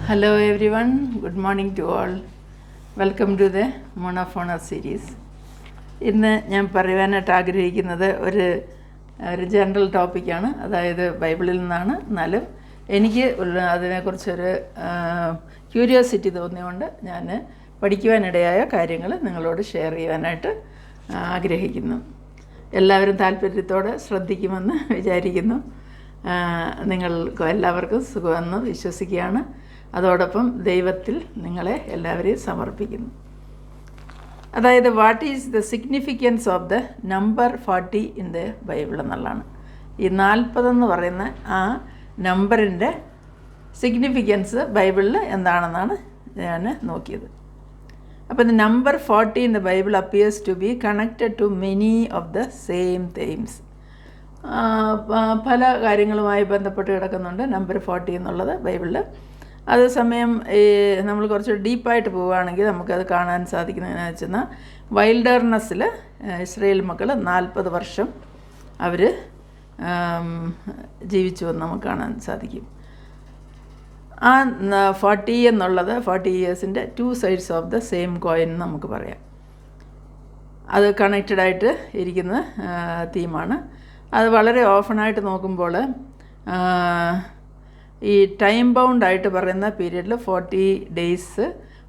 Hello everyone, good morning to all. Welcome to the Monophona series. ഇന്ന് ഞാൻ പറയുവാനായിട്ട് ആഗ്രഹിക്കുന്നത് ഒരു ജനറൽ ടോപ്പിക്കാണ്, അതായത് ബൈബിളിൽ നിന്നാണ്. എന്നാലും എനിക്ക് അതിനെക്കുറിച്ചൊരു ക്യൂരിയോസിറ്റി തോന്നിയുകൊണ്ട് ഞാൻ പഠിക്കുവാനിടയായ കാര്യങ്ങൾ നിങ്ങളോട് ഷെയർ ചെയ്യാനായിട്ട് ആഗ്രഹിക്കുന്നു. എല്ലാവരും താല്പര്യത്തോടെ ശ്രദ്ധിക്കുമെന്ന് വിചാരിക്കുന്നു. നിങ്ങൾക്ക് എല്ലാവർക്കും സുഖമെന്ന് വിശ്വസിക്കുകയാണ്. അതോടൊപ്പം ദൈവത്തിൽ നിങ്ങളെ എല്ലാവരെയും സമർപ്പിക്കുന്നു. അതായത് what is the significance of the number 40 in the Bible എന്നുള്ളതാണ്. ഈ 40 എന്ന് പറയുന്ന ആ നമ്പറിൻ്റെ സിഗ്നിഫിക്കൻസ് ബൈബിളിൽ എന്താണെന്നാണ് ഞാൻ നോക്കിയത്. അപ്പോൾ the number 40 in the Bible appears to be connected to many of the same themes. പല കാര്യങ്ങളുമായി ബന്ധപ്പെട്ട് കിടക്കുന്നുണ്ട് നമ്പർ 40 എന്നുള്ളത് ബൈബിളിൽ. അതേസമയം നമ്മൾ കുറച്ച് ഡീപ്പായിട്ട് പോവുകയാണെങ്കിൽ നമുക്കത് കാണാൻ സാധിക്കുന്നതെന്ന് വെച്ചാൽ വൈൽഡർനെസ്സിൽ ഇസ്രായേൽ മക്കൾ 40 വർഷം അവർ ജീവിച്ചു എന്ന് നമുക്ക് കാണാൻ സാധിക്കും. ആ 40 എന്നുള്ളത് 40 ഇയേഴ്സിൻ്റെ 2 sides of the same coin എന്ന് നമുക്ക് പറയാം. അത് കണക്റ്റഡായിട്ട് ഇരിക്കുന്ന തീമാണ്. അത് വളരെ ഓഫണായിട്ട് നോക്കുമ്പോൾ ഈ ടൈം ബൗണ്ടായിട്ട് പറയുന്ന പീരീഡിൽ 40 ഡേയ്സ്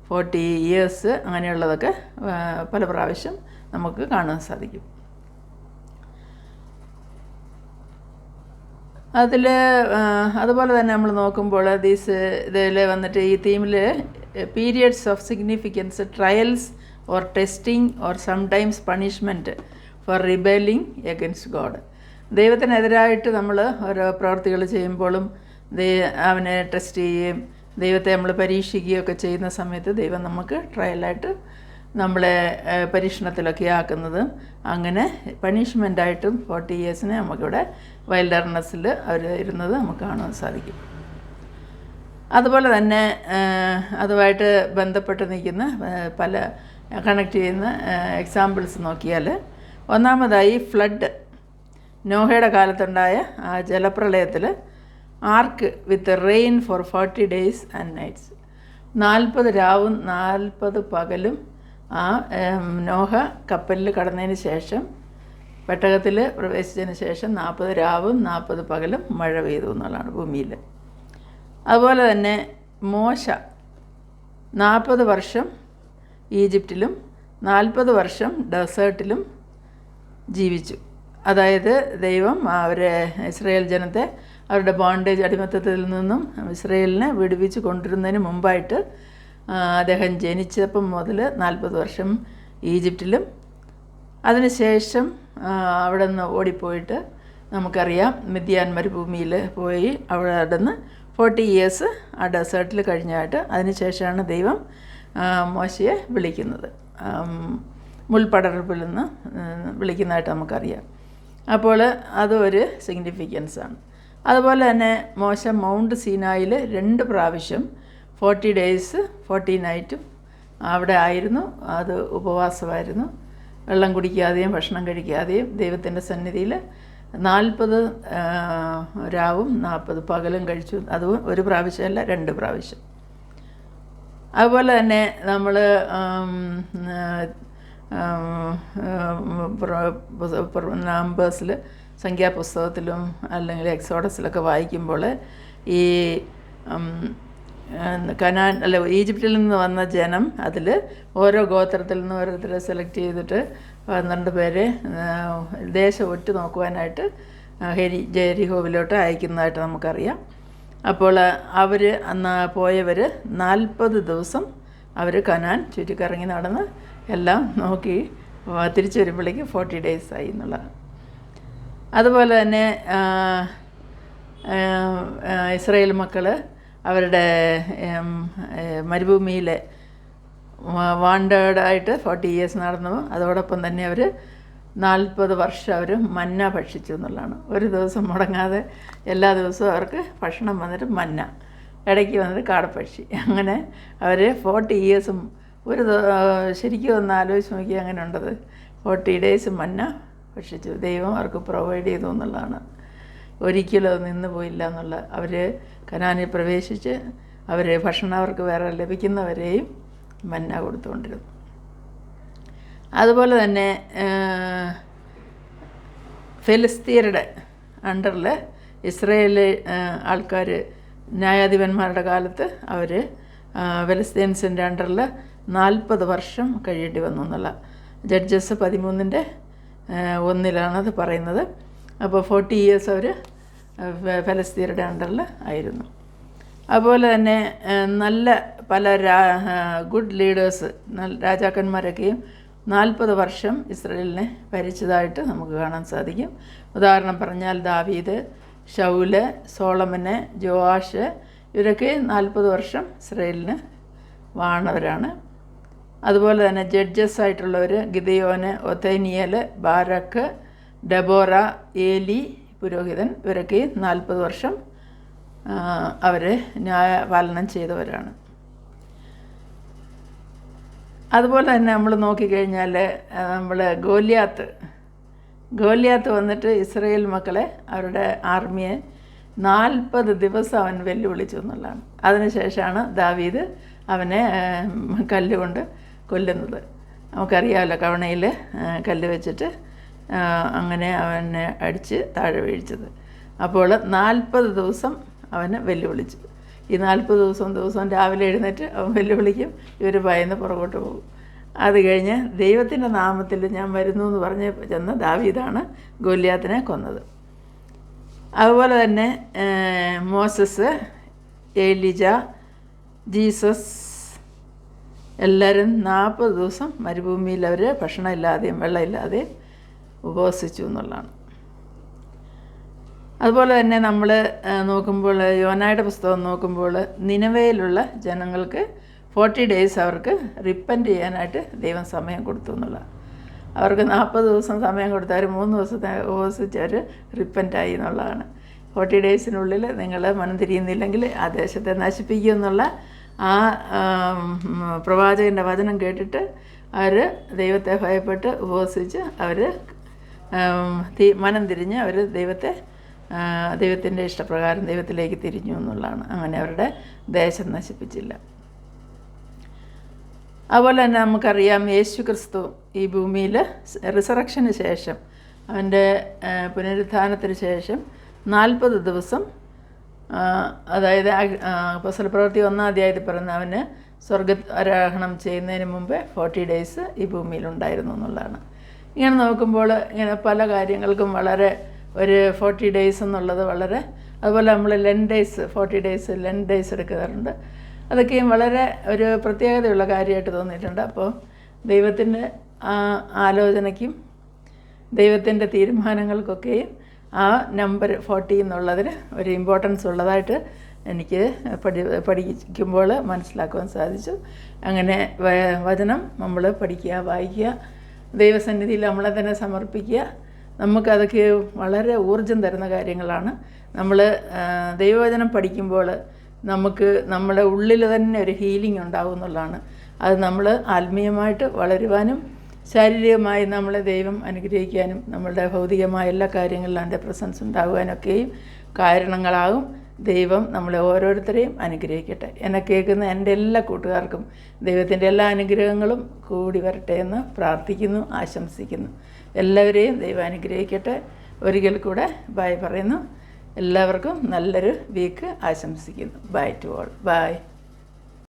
40 ഇയേഴ്സ് അങ്ങനെയുള്ളതൊക്കെ പല പ്രാവശ്യം നമുക്ക് കാണാൻ സാധിക്കും. അതുപോലെ തന്നെ നമ്മൾ നോക്കുമ്പോൾ ഇതിൽ വന്നിട്ട് ഈ തീമിൽ periods of significance, trials or testing or sometimes punishment for rebelling against god. ദൈവത്തിനെതിരായിട്ട് നമ്മൾ ഓരോ പ്രവർത്തികൾ ചെയ്യുമ്പോഴും അവനെ ടെസ്റ്റ് ചെയ്യുകയും ദൈവത്തെ നമ്മൾ പരീക്ഷിക്കുകയൊക്കെ ചെയ്യുന്ന സമയത്ത് ദൈവം നമുക്ക് ട്രയലായിട്ട് നമ്മളെ പരീക്ഷണത്തിലൊക്കെ ആക്കുന്നതും അങ്ങനെ പണിഷ്മെൻ്റായിട്ടും 40 ഇയേഴ്സിനെ നമുക്കിവിടെ വൈൽഡർനെസ്സിൽ അവർ ഇരുന്നത് നമുക്ക് കാണാൻ സാധിക്കും. അതുപോലെ തന്നെ അതുമായിട്ട് ബന്ധപ്പെട്ട് നിൽക്കുന്ന പല കണക്ട് ചെയ്യുന്ന എക്സാമ്പിൾസ് നോക്കിയാൽ, ഒന്നാമതായി ഫ്ലഡ്, നോഹയുടെ കാലത്തുണ്ടായ ആ ജലപ്രളയത്തിൽ ark with rain for 40 days and nights, 40 രാവും 40 പകലും ആ നോഹ കപ്പലിൽ കടന്നതിന് ശേഷം പെട്ടകത്തിൽ പ്രവേശിച്ചതിന് ശേഷം 40 രാവും 40 പകലും മഴ പെയ്തു എന്നുള്ളതാണ് ഭൂമിയിൽ. അതുപോലെ തന്നെ മോശ 40 വർഷം ഈജിപ്തിലും 40 വർഷം ഡെസേർട്ടിലും ജീവിച്ചു. അതായത് ദൈവം അവരെ ഇസ്രായേൽ ജനത്തെ അവരുടെ ബോണ്ടേജ് അടിമത്തത്തിൽ നിന്നും ഇസ്രായേലിനെ വിടുവിച്ച് കൊണ്ടുവരുന്നതിന് മുമ്പായിട്ട് അദ്ദേഹം ജനിച്ചപ്പം മുതൽ 40 വർഷം ഈജിപ്തിലും അതിനുശേഷം അവിടെ നിന്ന് ഓടിപ്പോയിട്ട് നമുക്കറിയാം മിദ്യാൻ മരുഭൂമിയിൽ പോയി അവിടെ നിന്ന് 40 ഇയേഴ്സ് ആ ഡെസേർട്ടിൽ കഴിഞ്ഞായിട്ട് അതിനുശേഷമാണ് ദൈവം മോശയെ വിളിക്കുന്നത്, മുൾപടർപ്പിൽ നിന്ന് വിളിക്കുന്നതായിട്ട് നമുക്കറിയാം. അപ്പോൾ അതൊരു സിഗ്നിഫിക്കൻസാണ്. അതുപോലെ തന്നെ മോശ മൗണ്ട് സീനായിൽ 2 പ്രാവശ്യം 40 ഡേയ്സ് 40 നൈറ്റും അവിടെ ആയിരുന്നു. അത് ഉപവാസമായിരുന്നു. വെള്ളം കുടിക്കാതെയും ഭക്ഷണം കഴിക്കാതെയും ദൈവത്തിൻ്റെ സന്നിധിയിൽ 40 രാവും 40 പകലും കഴിച്ചു. അത് ഒരു പ്രാവശ്യമല്ല, 2 പ്രാവശ്യം. അതുപോലെ തന്നെ നമ്മൾ നമ്പേഴ്സിൽ, സംഖ്യാപുസ്തകത്തിലും അല്ലെങ്കിൽ എക്സോഡസിലൊക്കെ വായിക്കുമ്പോൾ ഈ കനാൻ ഈജിപ്തിൽ നിന്ന് വന്ന ജനം, അതിൽ ഓരോ ഗോത്രത്തിൽ നിന്ന് ഓരോരുത്തരെ സെലക്ട് ചെയ്തിട്ട് 12 പേരെ ദേശം ഒറ്റ നോക്കുവാനായിട്ട് ജെരിഹോവിലോട്ട് അയക്കുന്നതായിട്ട് നമുക്കറിയാം. അപ്പോൾ അവർ അന്ന് പോയവർ 40 ദിവസം അവർ കനാൻ ചുറ്റിക്കറങ്ങി നടന്ന് എല്ലാം നോക്കി തിരിച്ചു വരുമ്പോഴേക്കും 40 ഡേയ്സ് ആയി എന്നുള്ളതാണ്. അതുപോലെ തന്നെ ഇസ്രായേൽ മക്കൾ അവരുടെ മരുഭൂമിയിലെ വാണ്ടേഡായിട്ട് 40 ഇയേഴ്സ് നടന്നു. അതോടൊപ്പം തന്നെ അവർ 40 വർഷം അവർ മന്ന ഭക്ഷിച്ചു എന്നുള്ളതാണ്. ഒരു ദിവസം മുടങ്ങാതെ എല്ലാ ദിവസവും അവർക്ക് ഭക്ഷണം വന്നിട്ട് മന്ന, ഇടയ്ക്ക് വന്നിട്ട് കാടപ്പക്ഷി, അങ്ങനെ അവർ 40 ഇയേഴ്സും ശരിക്കും ഒന്ന് ആലോചിച്ച് നോക്കി അങ്ങനെ ഉണ്ടത്. 40 ഡേയ്സ് മന്ന ഭക്ഷിച്ചു. ദൈവം അവർക്ക് പ്രൊവൈഡ് ചെയ്തു എന്നുള്ളതാണ്. ഒരിക്കലും അത് നിന്ന് പോയില്ല എന്നുള്ള. അവർ കനാനിൽ പ്രവേശിച്ച് ഭക്ഷണം അവർക്ക് വേറെ ലഭിക്കുന്നവരെയും മന്ന കൊടുത്തുകൊണ്ടിരുന്നു. അതുപോലെ തന്നെ ഫെലിസ്തീയരുടെ അണ്ടറിൽ ഇസ്രയേൽ ആൾക്കാർ ന്യായാധിപന്മാരുടെ കാലത്ത് അവർ ഫെലിസ്തീൻസിൻ്റെ അണ്ടറിൽ 40 വർഷം കഴിയേണ്ടി വന്നു എന്നുള്ള ജഡ്ജസ് 13:1 പറയുന്നത്. അപ്പോൾ 40 years അവർ ഫലസ്തീനയുടെ അണ്ടറിൽ ആയിരുന്നു. അതുപോലെ തന്നെ നല്ല പല ഗുഡ് ലീഡേഴ്സ് രാജാക്കന്മാരൊക്കെയും 40 വർഷം ഇസ്രയേലിനെ ഭരിച്ചതായിട്ട് നമുക്ക് കാണാൻ സാധിക്കും. ഉദാഹരണം പറഞ്ഞാൽ ദാവീദ്, ശൗല്, സോളമന്, ജോആഷ് ഇവരൊക്കെ 40 വർഷം ഇസ്രയേലിന് വാണവരാണ്. അതുപോലെ തന്നെ ജഡ്ജസ് ആയിട്ടുള്ളവർ ഗിദെയോന്, ഒഥനിയേൽ, ബാരക്ക്, ഡെബോറ, ഏലി പുരോഹിതൻ ഇവരൊക്കെ 40 വർഷം അവരെ ന്യായപാലനം ചെയ്തവരാണ്. അതുപോലെ തന്നെ നമ്മൾ നോക്കിക്കഴിഞ്ഞാൽ നമ്മൾ ഗോലിയാത്ത് വന്നിട്ട് ഇസ്രയേൽ മക്കളെ അവരുടെ ആർമിയെ 40 ദിവസം അവൻ വെല്ലുവിളിച്ചു എന്നുള്ളതാണ്. അതിനുശേഷമാണ് ദാവീദ് അവനെ കല്ലുകൊണ്ട് കൊല്ലുന്നത്. നമുക്കറിയാമല്ലോ, കവണയിൽ കല്ല് വെച്ചിട്ട് അങ്ങനെ അവനെ അടിച്ച് താഴെ വീഴ്ചത്. അപ്പോൾ 40 ദിവസം അവന് വെല്ലുവിളിച്ചു. ഈ 40 ദിവസം രാവിലെ എഴുന്നേറ്റ് അവൻ വെല്ലുവിളിക്കും, ഇവർ ഭയന്ന് പുറകോട്ട് പോകും. അത് കഴിഞ്ഞ് ദൈവത്തിൻ്റെ നാമത്തിൽ ഞാൻ വരുന്നു എന്ന് പറഞ്ഞ് ചെന്ന് ദാവീദാണ് ഗോലിയാത്തിനെ കൊന്നത്. അതുപോലെ തന്നെ മോസസ്, ഏലിജ, ജീസസ് എല്ലാവരും 40 ദിവസം മരുഭൂമിയിൽ അവർ ഭക്ഷണമില്ലാതെയും വെള്ളമില്ലാതെയും ഉപവസിച്ചു എന്നുള്ളതാണ്. അതുപോലെ തന്നെ നമ്മൾ നോക്കുമ്പോൾ യോനായുടെ പുസ്തകം നോക്കുമ്പോൾ നിനവയിലുള്ള ജനങ്ങൾക്ക് 40 days അവർക്ക് റിപ്പൻറ്റ് ചെയ്യാനായിട്ട് ദൈവം സമയം കൊടുത്തു എന്നുള്ളതാണ്. അവർക്ക് 40 ദിവസം സമയം കൊടുത്ത് അവർ 3 ദിവസത്തെ ഉപവസിച്ച് അവർ റിപ്പൻറ്റായി എന്നുള്ളതാണ്. 40 daysനുള്ളിൽ നിങ്ങൾ മനം തിരിയുന്നില്ലെങ്കിൽ ആ ദേശത്തെ നശിപ്പിക്കും എന്നുള്ള ആ പ്രവാചകൻ്റെ വചനം കേട്ടിട്ട് അവർ ദൈവത്തെ ഭയപ്പെട്ട് ഉപവസിച്ച് അവർ മനം തിരിഞ്ഞ് അവർ ദൈവത്തിൻ്റെ ഇഷ്ടപ്രകാരം ദൈവത്തിലേക്ക് തിരിഞ്ഞു എന്നുള്ളതാണ്. അങ്ങനെ അവരുടെ ദേശം നശിപ്പിച്ചില്ല. അതുപോലെ തന്നെ നമുക്കറിയാം, യേശു ക്രിസ്തു ഈ ഭൂമിയിൽ റിസറക്ഷന് ശേഷം അവൻ്റെ പുനരുത്ഥാനത്തിന് ശേഷം 40 ദിവസം, അതായത് അപ്പോസ്തല പ്രവൃത്തി 1-ാം അധ്യായത്തിൽ പറയുന്ന അവന് സ്വർഗ്ഗാരോഹണം ചെയ്യുന്നതിന് മുമ്പേ 40 days ഈ ഭൂമിയിലുണ്ടായിരുന്നു എന്നുള്ളതാണ്. ഇങ്ങനെ നോക്കുമ്പോൾ ഇങ്ങനെ പല കാര്യങ്ങൾക്കും വളരെ ഒരു 40 days എന്നുള്ളത് വളരെ, അതുപോലെ നമ്മൾ 40 days എടുക്കാറുണ്ട്. അതൊക്കെയും വളരെ ഒരു പ്രത്യേകതയുള്ള കാര്യമായിട്ട് തോന്നിയിട്ടുണ്ട്. അപ്പോൾ ദൈവത്തിൻ്റെ ആലോചനയ്ക്കും ദൈവത്തിൻ്റെ തീരുമാനങ്ങൾക്കൊക്കെയും ആ നമ്പർ 40 എന്നുള്ളതിന് ഒരു ഇമ്പോർട്ടൻസ് ഉള്ളതായിട്ട് എനിക്ക് പഠിക്കുമ്പോൾ മനസ്സിലാക്കുവാൻ സാധിച്ചു. അങ്ങനെ വചനം നമ്മൾ പഠിക്കുക, വായിക്കുക, ദൈവസന്നിധിയിൽ നമ്മളെ തന്നെ സമർപ്പിക്കുക. നമുക്കതൊക്കെ വളരെ ഊർജം തരുന്ന കാര്യങ്ങളാണ്. നമ്മൾ ദൈവവചനം പഠിക്കുമ്പോൾ നമുക്ക് നമ്മുടെ ഉള്ളിൽ തന്നെ ഒരു ഹീലിംഗ് ഉണ്ടാകും എന്നുള്ളതാണ്. അത് നമ്മൾ ആത്മീയമായിട്ട് വളരുവാനും ശാരീരികമായി നമ്മളെ ദൈവം അനുഗ്രഹിക്കാനും നമ്മളുടെ ഭൗതികമായ എല്ലാ കാര്യങ്ങളിലും അതിൻ്റെ പ്രസൻസ് ഉണ്ടാകുവാനൊക്കെയും കാരണങ്ങളാകും. ദൈവം നമ്മളെ ഓരോരുത്തരെയും അനുഗ്രഹിക്കട്ടെ. എന്നെ കേൾക്കുന്ന എൻ്റെ എല്ലാ കൂട്ടുകാർക്കും ദൈവത്തിൻ്റെ എല്ലാ അനുഗ്രഹങ്ങളും കൂടി വരട്ടെ എന്ന് പ്രാർത്ഥിക്കുന്നു, ആശംസിക്കുന്നു. എല്ലാവരെയും ദൈവം അനുഗ്രഹിക്കട്ടെ. ഒരിക്കൽ കൂടെ ബൈ പറയുന്നു. എല്ലാവർക്കും നല്ലൊരു വീക്ക് ആശംസിക്കുന്നു. Bye to all. ബൈ.